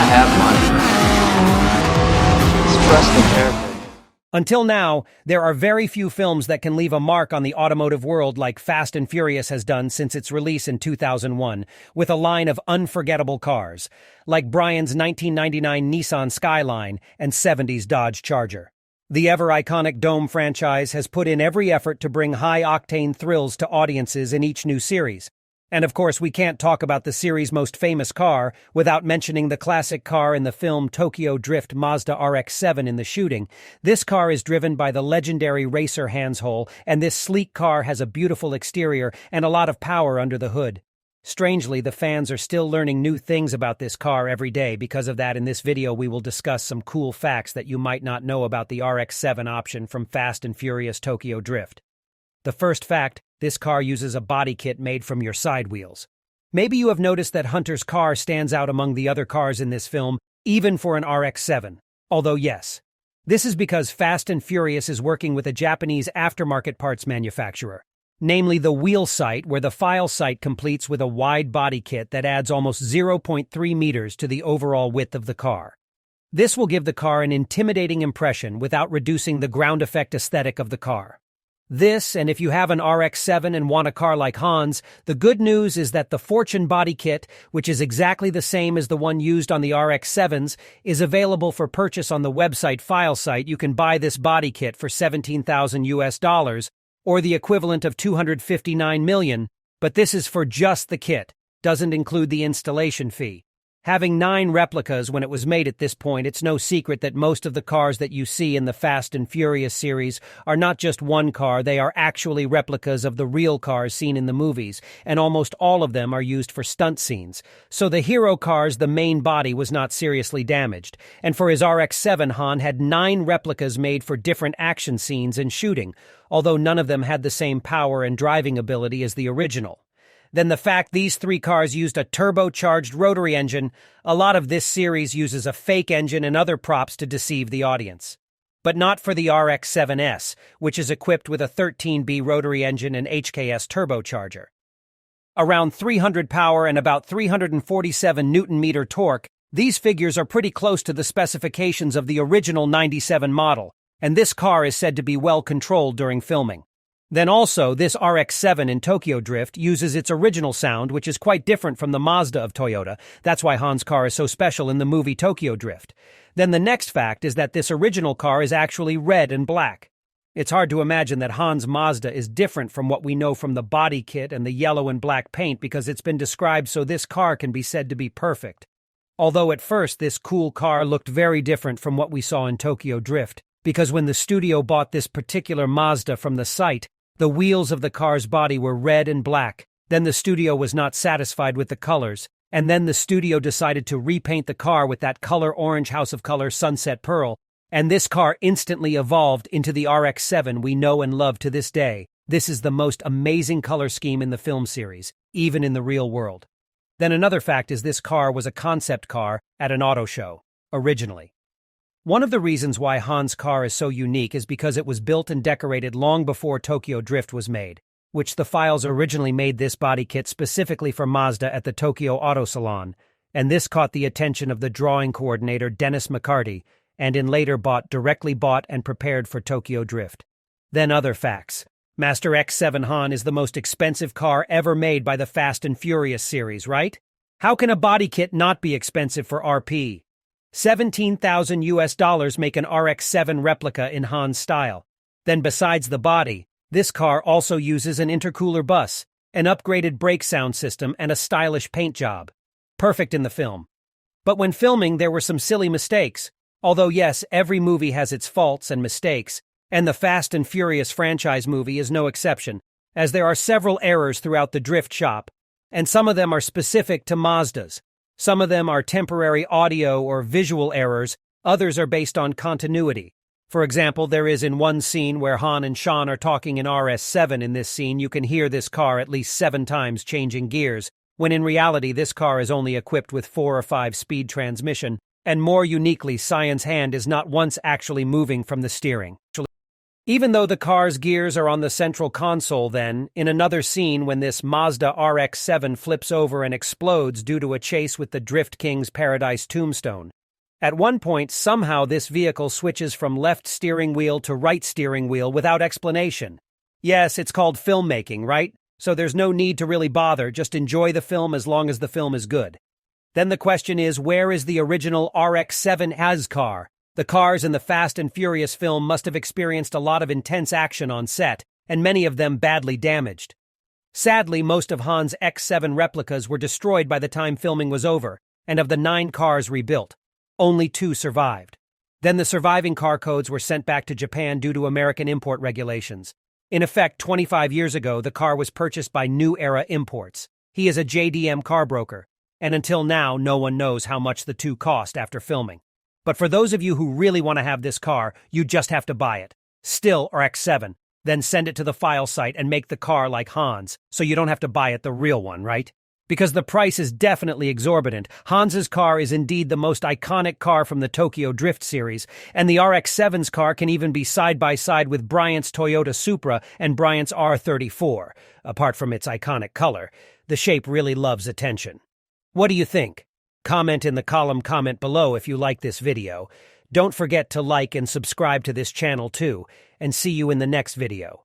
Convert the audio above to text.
have money. Just trust the character. Until now, there are very few films that can leave a mark on the automotive world like Fast and Furious has done since its release in 2001, with a line of unforgettable cars, like Brian's 1999 Nissan Skyline and 70s Dodge Charger. The ever-iconic Dome franchise has put in every effort to bring high-octane thrills to audiences in each new series. And of course, we can't talk about the series' most famous car without mentioning the classic car in the film Tokyo Drift Mazda RX-7 in the shooting. This car is driven by the legendary racer Hans Hole, and this sleek car has a beautiful exterior and a lot of power under the hood. Strangely, the fans are still learning new things about this car every day. Because of that, in this video we will discuss some cool facts that you might not know about the RX-7 option from Fast and Furious Tokyo Drift. The first fact, this car uses a body kit made from your side wheels. Maybe you have noticed that Hunter's car stands out among the other cars in this film, even for an RX-7. Although yes, this is because Fast and Furious is working with a Japanese aftermarket parts manufacturer, namely the VEILSIDE, where the file site completes with a wide body kit that adds almost 0.3 meters to the overall width of the car. This will give the car an intimidating impression without reducing the ground effect aesthetic of the car. This, and if you have an RX-7 and want a car like Hans, the good news is that the Fortune body kit, which is exactly the same as the one used on the RX-7s, is available for purchase on the website VEILSIDE. You can buy this body kit for $17,000 or the equivalent of $259 million, but this is for just the kit, doesn't include the installation fee. Having 9 replicas when it was made at this point, it's no secret that most of the cars that you see in the Fast and Furious series are not just one car, they are actually replicas of the real cars seen in the movies, and almost all of them are used for stunt scenes. So the hero cars, the main body was not seriously damaged, and for his RX-7, Han had 9 replicas made for different action scenes and shooting, although none of them had the same power and driving ability as the original. Then the fact these 3 cars used a turbocharged rotary engine, a lot of this series uses a fake engine and other props to deceive the audience. But not for the RX-7S, which is equipped with a 13B rotary engine and HKS turbocharger. Around 300 power and about 347 Newton-meter torque, these figures are pretty close to the specifications of the original 97 model, and this car is said to be well controlled during filming. Then also, this RX-7 in Tokyo Drift uses its original sound, which is quite different from the Mazda of Toyota. That's why Han's car is so special in the movie Tokyo Drift. Then the next fact is that this original car is actually red and black. It's hard to imagine that Han's Mazda is different from what we know from the body kit and the yellow and black paint because it's been described so this car can be said to be perfect. Although at first this cool car looked very different from what we saw in Tokyo Drift, because when the studio bought this particular Mazda from the site, the wheels of the car's body were red and black. Then the studio was not satisfied with the colors, and then the studio decided to repaint the car with that color orange House of Color Sunset Pearl, and this car instantly evolved into the RX-7 we know and love to this day. This is the most amazing color scheme in the film series, even in the real world. Then another fact is this car was a concept car at an auto show, originally. One of the reasons why Han's car is so unique is because it was built and decorated long before Tokyo Drift was made, which the files originally made this body kit specifically for Mazda at the Tokyo Auto Salon, and this caught the attention of the drawing coordinator Dennis McCarty, and in later directly bought and prepared for Tokyo Drift. Then other facts. Master X7 Han is the most expensive car ever made by the Fast and Furious series, right? How can a body kit not be expensive for RP? $17,000 make an RX-7 replica in Han's style. Then besides the body, this car also uses an intercooler bus, an upgraded brake sound system, and a stylish paint job. Perfect in the film. But when filming, there were some silly mistakes. Although yes, every movie has its faults and mistakes, and the Fast and Furious franchise movie is no exception, as there are several errors throughout the drift shop, and some of them are specific to Mazdas. Some of them are temporary audio or visual errors, others are based on continuity. For example, there is in one scene where Han and Sean are talking in RS-7. In this scene, you can hear this car at least 7 times changing gears, when in reality this car is only equipped with 4 or 5 speed transmission, and more uniquely, Cyan's hand is not once actually moving from the steering. Even though the car's gears are on the central console then, in another scene when this Mazda RX-7 flips over and explodes due to a chase with the Drift King's Paradise Tombstone. At one point, somehow this vehicle switches from left steering wheel to right steering wheel without explanation. Yes, it's called filmmaking, right? So there's no need to really bother, just enjoy the film as long as the film is good. Then the question is, where is the original RX-7 as car? The cars in the Fast and Furious film must have experienced a lot of intense action on set, and many of them badly damaged. Sadly, most of Han's X7 replicas were destroyed by the time filming was over, and of the 9 cars rebuilt, only 2 survived. Then the surviving car codes were sent back to Japan due to American import regulations. In effect, 25 years ago, the car was purchased by New Era Imports. He is a JDM car broker, and until now, no one knows how much the 2 cost after filming. But for those of you who really want to have this car, you just have to buy it. Still or X7. Then send it to the file site and make the car like Han's, so you don't have to buy it the real one, right? Because the price is definitely exorbitant. Hans's car is indeed the most iconic car from the Tokyo Drift series, and the RX-7's car can even be side by side with Bryant's Toyota Supra and Bryant's R34. Apart from its iconic color, the shape really loves attention. What do you think? Comment in the comment below if you like this video. Don't forget to like and subscribe to this channel too, and see you in the next video.